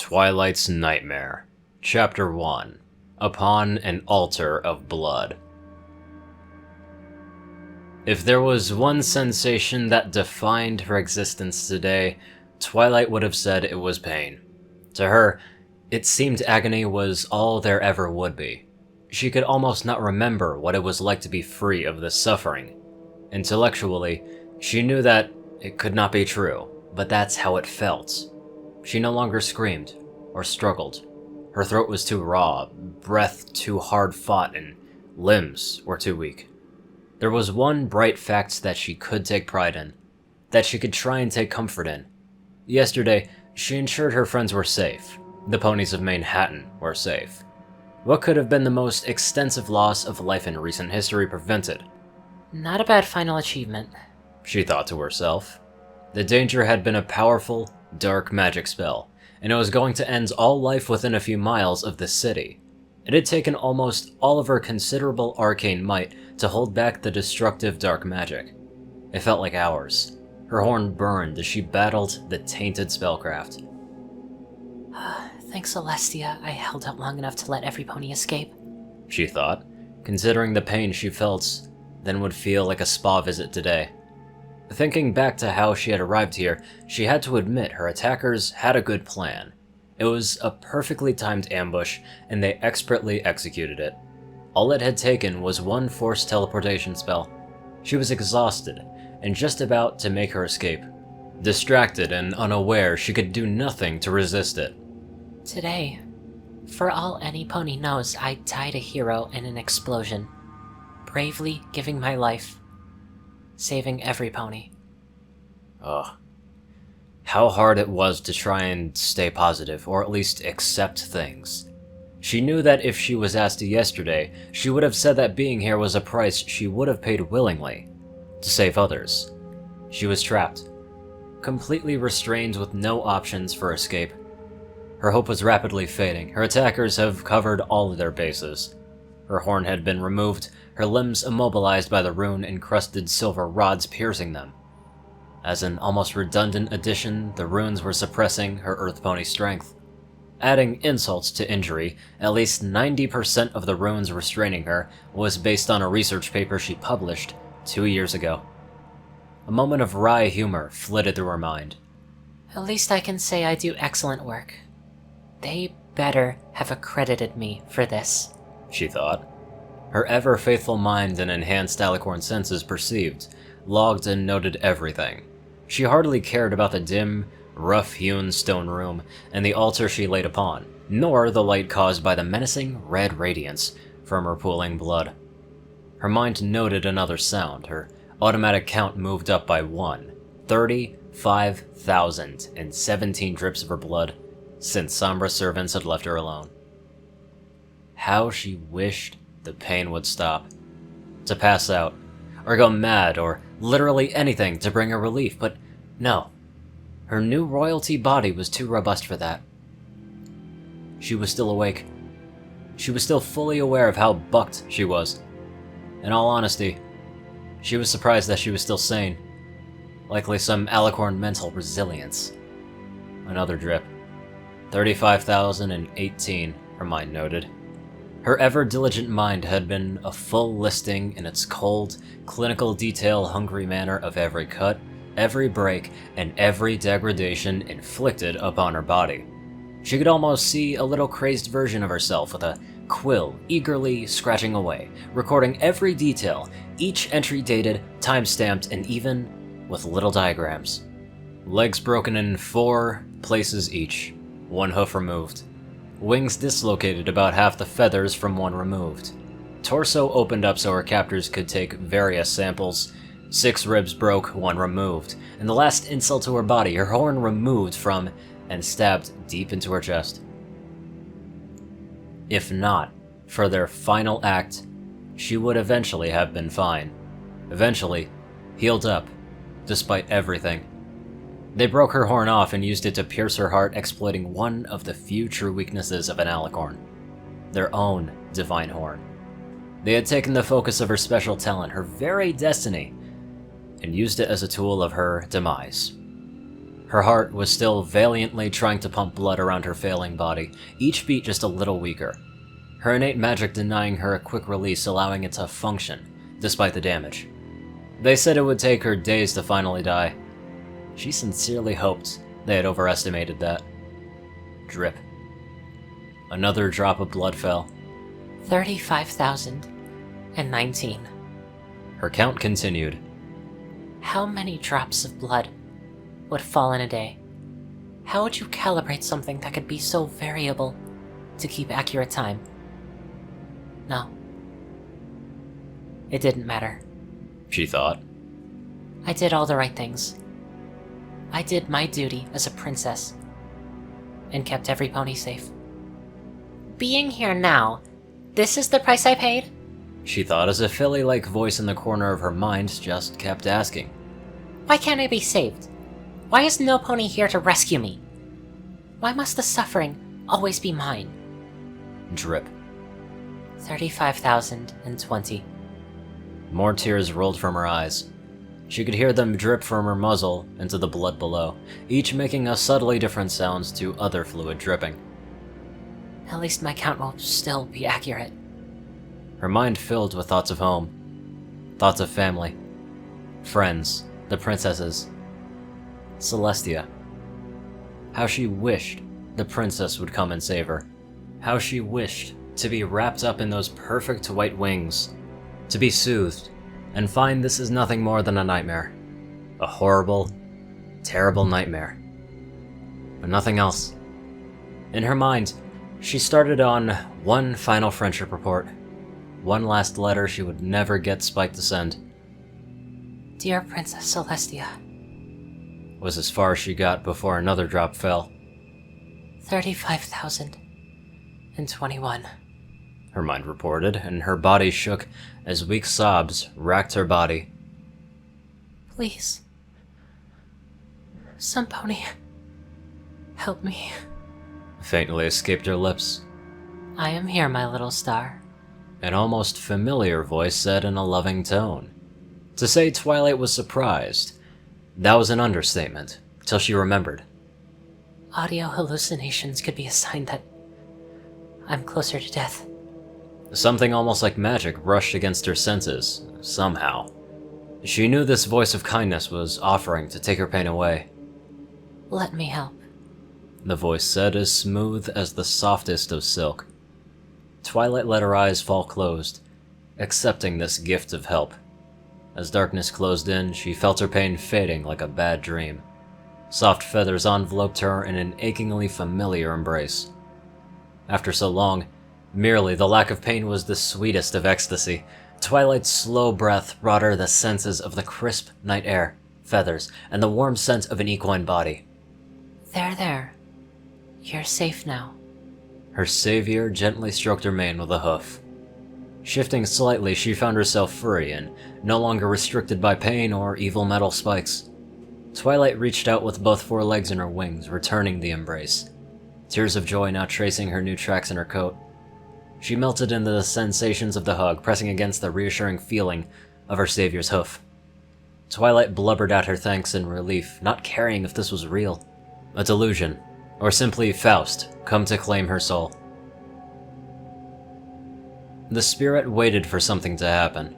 Twilight's Nightmare, Chapter 1, Upon an Altar of Blood. If there was one sensation that defined her existence today, Twilight would have said it was pain. To her, it seemed agony was all there ever would be. She could almost not remember what it was like to be free of this suffering. Intellectually, she knew that it could not be true, but that's how it felt. She no longer screamed or struggled. Her throat was too raw, breath too hard-fought, and limbs were too weak. There was one bright fact that she could take pride in, that she could try and take comfort in. Yesterday, she ensured her friends were safe. The ponies of Manhattan were safe. What could have been the most extensive loss of life in recent history prevented? Not a bad final achievement, she thought to herself. The danger had been a powerful, dark magic spell, and it was going to end all life within a few miles of the city. It had taken almost all of her considerable arcane might to hold back the destructive dark magic. It felt like hours. Her horn burned as she battled the tainted spellcraft. Thanks, Celestia, I held out long enough to let every pony escape, she thought, considering the pain she felt, then would feel like a spa visit today. Thinking back to how she had arrived here, she had to admit her attackers had a good plan. It was a perfectly timed ambush, and they expertly executed it. All it had taken was one forced teleportation spell. She was exhausted, and just about to make her escape. Distracted and unaware, she could do nothing to resist it. Today, for all any pony knows, I died a hero in an explosion, bravely giving my life, saving every pony. Ugh. How hard it was to try and stay positive, or at least accept things. She knew that if she was asked yesterday, she would have said that being here was a price she would have paid willingly, to save others. She was trapped, completely restrained with no options for escape. Her hope was rapidly fading. Her attackers have covered all of their bases. Her horn had been removed, her limbs immobilized by the rune-encrusted silver rods piercing them. As an almost redundant addition, the runes were suppressing her Earth Pony strength. Adding insults to injury, at least 90% of the runes restraining her was based on a research paper she published 2 years ago. A moment of wry humor flitted through her mind. At least I can say I do excellent work. They better have accredited me for this, she thought. Her ever-faithful mind and enhanced alicorn senses perceived, logged and noted everything. She hardly cared about the dim, rough-hewn stone room and the altar she laid upon, nor the light caused by the menacing red radiance from her pooling blood. Her mind noted another sound. Her automatic count moved up by 1. 35,017 drips of her blood since Sombra servants had left her alone. How she wished the pain would stop. To pass out, or go mad, or literally anything to bring her relief, but no. Her new royalty body was too robust for that. She was still awake. She was still fully aware of how bucked she was. In all honesty, she was surprised that she was still sane. Likely some alicorn mental resilience. Another drip. 35,018, her mind noted. Her ever-diligent mind had been a full listing in its cold, clinical detail-hungry manner of every cut, every break, and every degradation inflicted upon her body. She could almost see a little crazed version of herself with a quill eagerly scratching away, recording every detail, each entry dated, time-stamped, and even with little diagrams. Legs broken in 4 places each, 1 hoof removed. Wings dislocated, about half the feathers from one removed. Torso opened up so her captors could take various samples. 6 ribs broke, 1 removed. And the last insult to her body, her horn removed from and stabbed deep into her chest. If not for their final act, she would eventually have been fine. Eventually, healed up, despite everything. They broke her horn off and used it to pierce her heart, exploiting one of the few true weaknesses of an alicorn. Their own divine horn. They had taken the focus of her special talent, her very destiny, and used it as a tool of her demise. Her heart was still valiantly trying to pump blood around her failing body, each beat just a little weaker. Her innate magic denying her a quick release, allowing it to function, despite the damage. They said it would take her days to finally die. She sincerely hoped they had overestimated that. Drip. Another drop of blood fell. 35,019. Her count continued. How many drops of blood would fall in a day? How would you calibrate something that could be so variable to keep accurate time? No. It didn't matter. She thought. I did all the right things. I did my duty as a princess and kept every pony safe. Being here now, this is the price I paid? She thought as a filly-like voice in the corner of her mind just kept asking. Why can't I be saved? Why is no pony here to rescue me? Why must the suffering always be mine? Drip. 35,020. More tears rolled from her eyes. She could hear them drip from her muzzle into the blood below, each making a subtly different sounds to other fluid dripping. At least my count will still be accurate. Her mind filled with thoughts of home, thoughts of family, friends, the princesses, Celestia. How she wished the princess would come and save her. How she wished to be wrapped up in those perfect white wings, to be soothed, and find this is nothing more than a nightmare. A horrible, terrible nightmare. But nothing else. In her mind, she started on one final friendship report. One last letter she would never get Spike to send. Dear Princess Celestia. Was as far as she got before another drop fell. 35,021. Her mind reported, and her body shook as weak sobs racked her body. Please. Some pony. Help me. Faintly escaped her lips. I am here, my little star. An almost familiar voice said in a loving tone. To say Twilight was surprised, that was an understatement, till she remembered. Audio hallucinations could be a sign that I'm closer to death. Something almost like magic rushed against her senses, somehow. She knew this voice of kindness was offering to take her pain away. Let me help. The voice said as smooth as the softest of silk. Twilight let her eyes fall closed, accepting this gift of help. As darkness closed in, she felt her pain fading like a bad dream. Soft feathers enveloped her in an achingly familiar embrace. After so long, merely the lack of pain was the sweetest of ecstasy. Twilight's slow breath brought her the senses of the crisp night air, feathers, and the warm scent of an equine body. There. You're safe now. Her savior gently stroked her mane with a hoof. Shifting slightly, she found herself free and no longer restricted by pain or evil metal spikes. Twilight reached out with both forelegs and her wings, returning the embrace. Tears of joy now tracing her new tracks in her coat. She melted into the sensations of the hug, pressing against the reassuring feeling of her savior's hoof. Twilight blubbered out her thanks in relief, not caring if this was real. A delusion, or simply Faust, come to claim her soul. The spirit waited for something to happen.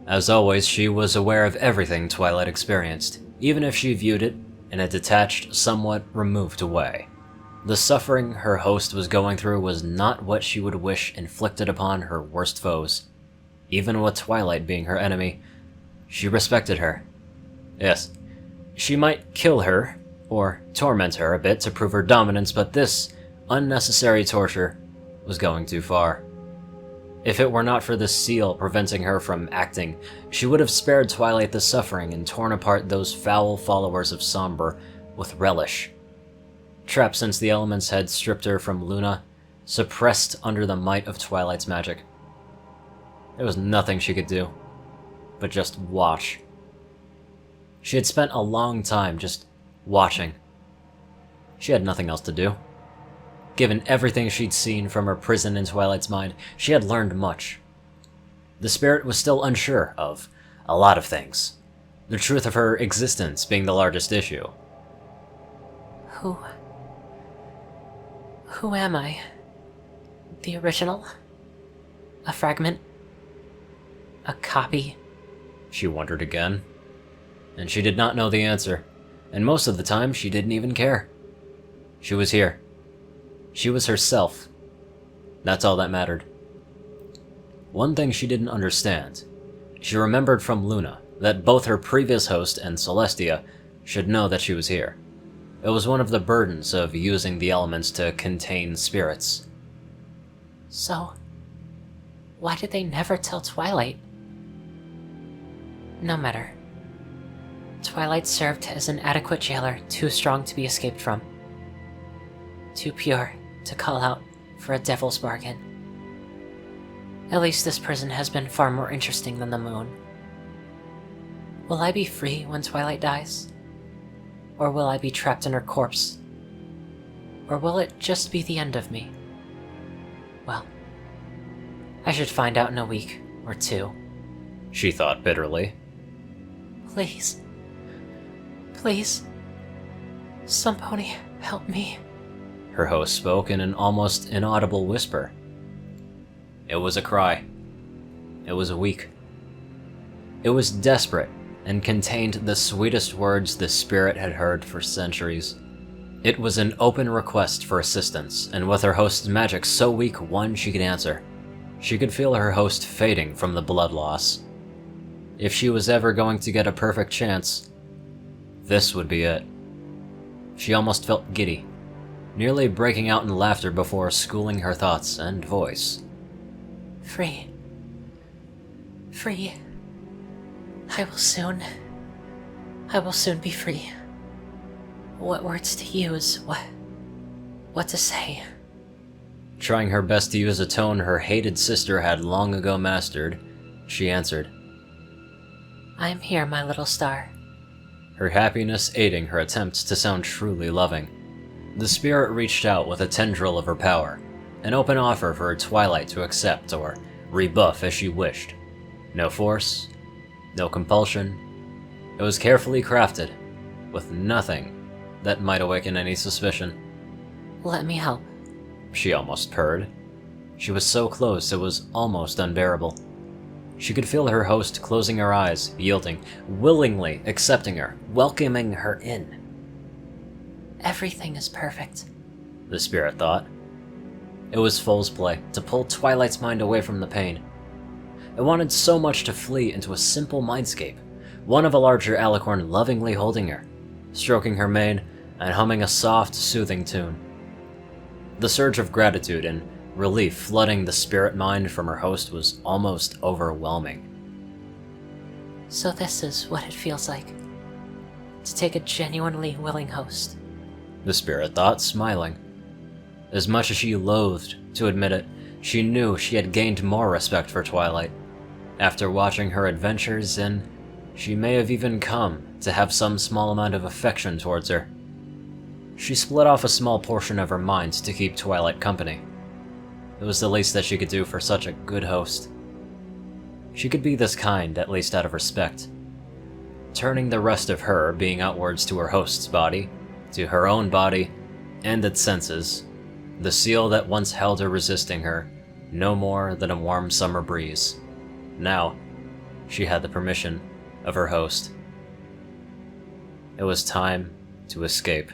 As always, she was aware of everything Twilight experienced, even if she viewed it in a detached, somewhat removed way. The suffering her host was going through was not what she would wish inflicted upon her worst foes. Even with Twilight being her enemy, she respected her. Yes, she might kill her, or torment her a bit to prove her dominance, but this unnecessary torture was going too far. If it were not for the seal preventing her from acting, she would have spared Twilight the suffering and torn apart those foul followers of Somber with relish. Trapped since the elements had stripped her from Luna, suppressed under the might of Twilight's magic. There was nothing she could do, but just watch. She had spent a long time just watching. She had nothing else to do. Given everything she'd seen from her prison in Twilight's mind, she had learned much. The spirit was still unsure of a lot of things, the truth of her existence being the largest issue. Who am I? The original? A fragment? A copy? She wondered again. And she did not know the answer, and most of the time she didn't even care. She was here. She was herself. That's all that mattered. One thing she didn't understand. She remembered from Luna that both her previous host and Celestia should know that she was here. It was one of the burdens of using the elements to contain spirits. So, why did they never tell Twilight? No matter. Twilight served as an adequate jailer, too strong to be escaped from. Too pure to call out for a devil's bargain. At least this prison has been far more interesting than the moon. Will I be free when Twilight dies? Or will I be trapped in her corpse? Or will it just be the end of me? Well, I should find out in a week or two. She thought bitterly. Please. Please. Some pony, help me. Her host spoke in an almost inaudible whisper. It was a cry. It was weak. It was desperate and contained the sweetest words the spirit had heard for centuries. It was an open request for assistance, and with her host's magic so weak one she could answer. She could feel her host fading from the blood loss. If she was ever going to get a perfect chance, this would be it. She almost felt giddy, nearly breaking out in laughter before schooling her thoughts and voice. Free. Free. I will soon be free. What words to use, what to say? Trying her best to use a tone her hated sister had long ago mastered, she answered. I'm here, my little star. Her happiness aiding her attempts to sound truly loving. The spirit reached out with a tendril of her power, an open offer for Twilight to accept or rebuff as she wished. No force, no compulsion. It was carefully crafted, with nothing that might awaken any suspicion. Let me help. She almost purred. She was so close it was almost unbearable. She could feel her host closing her eyes, yielding, willingly accepting her, welcoming her in. Everything is perfect, the spirit thought. It was fool's play to pull Twilight's mind away from the pain. It wanted so much to flee into a simple mindscape, one of a larger alicorn lovingly holding her, stroking her mane, and humming a soft, soothing tune. The surge of gratitude and relief flooding the spirit mind from her host was almost overwhelming. So this is what it feels like, to take a genuinely willing host. The spirit thought, smiling. As much as she loathed to admit it, she knew she had gained more respect for Twilight. After watching her adventures, and she may have even come to have some small amount of affection towards her. She split off a small portion of her mind to keep Twilight company. It was the least that she could do for such a good host. She could be this kind, at least out of respect. Turning the rest of her being outwards to her host's body, to her own body, and its senses, the seal that once held her resisting her, no more than a warm summer breeze. Now, she had the permission of her host. It was time to escape.